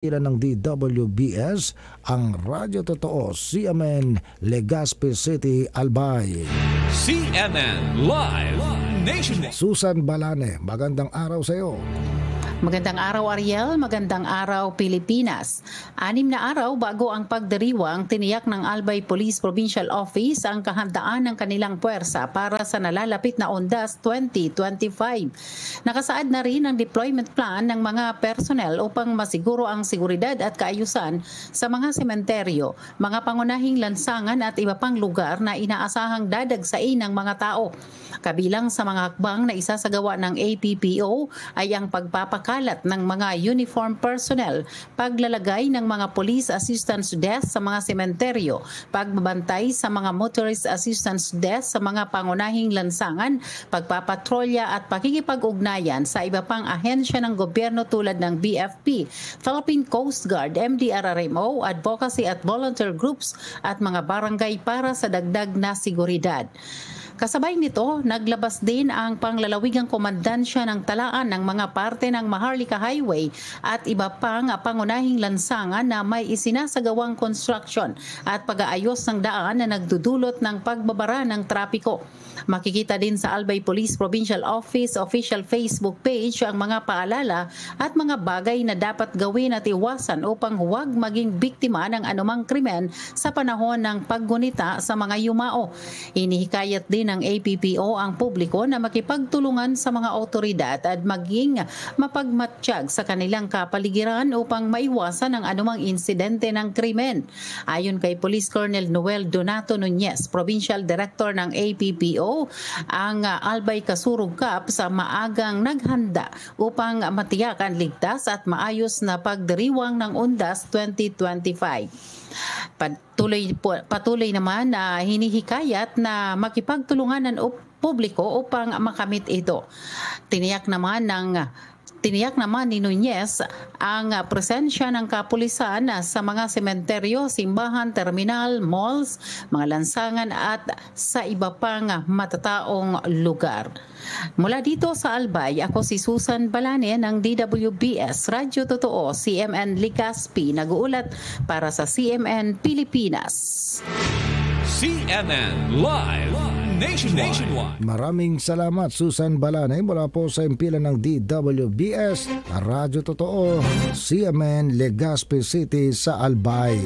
Ilan ng DWBS, ang Radyo Totoo, CMN, Legazpi City, Albay. CMN Live Nationwide. Susan Balane, magandang araw sa iyo. Magandang araw Ariel, magandang araw Pilipinas. 6 na araw bago ang pagdiriwang, tiniyak ng Albay Police Provincial Office ang kahandaan ng kanilang puwersa para sa nalalapit na Ondas 2025. Nakasaad na rin ang deployment plan ng mga personnel upang masiguro ang seguridad at kaayusan sa mga sementeryo, mga pangunahing lansangan at iba pang lugar na inaasahang dadagsain ng mga tao. Kabilang sa mga hakbang na isasagawa ng APPO ay ang pagpapakalat ng mga uniform personnel, paglalagay ng mga police assistance desk sa mga sementeryo, pagbabantay sa mga motorist assistance desk sa mga pangunahing lansangan, pagpapatrolya at pakikipag-ugnayan sa iba pang ahensya ng gobyerno tulad ng BFP, Philippine Coast Guard, MDRRMO, advocacy at volunteer groups at mga barangay para sa dagdag na seguridad. Kasabay nito, naglabas din ang panglalawigang komandansya ng talaan ng mga parte ng Maharlika Highway at iba pang pangunahing lansangan na may isinasagawang construction at pag-aayos ng daan na nagdudulot ng pagbabara ng trapiko. Makikita din sa Albay Police Provincial Office official Facebook page ang mga paalala at mga bagay na dapat gawin at iwasan upang huwag maging biktima ng anumang krimen sa panahon ng paggunita sa mga yumao. Inihikayat din ng APPO ang publiko na makipagtulungan sa mga otoridad at maging mapagmatsyag sa kanilang kapaligiran upang maiwasan ang anumang insidente ng krimen. Ayon kay Police Colonel Noel Donato Nunez, Provincial Director ng APPO, ang Albay Kasurug Cup sa maagang naghanda upang matiyak ang ligtas at maayos na pagdiriwang ng Ondas 2025. Patuloy naman na hinihikayat na makipagtulungan ng publiko upang makamit ito. Tiniyak naman ni Nunez ang presensya ng kapulisan sa mga sementeryo, simbahan, terminal, malls, mga lansangan at sa iba pang matataong lugar. Mula dito sa Albay, ako si Susan Balane ng DWBS Radyo Totoo, CMN Legazpi, nag-uulat para sa CMN Pilipinas. CMN Live Nationwide. Maraming salamat Susan Balane mula po sa impilan ng DWBS, Radyo Totoo, CMN Legazpi City sa Albay.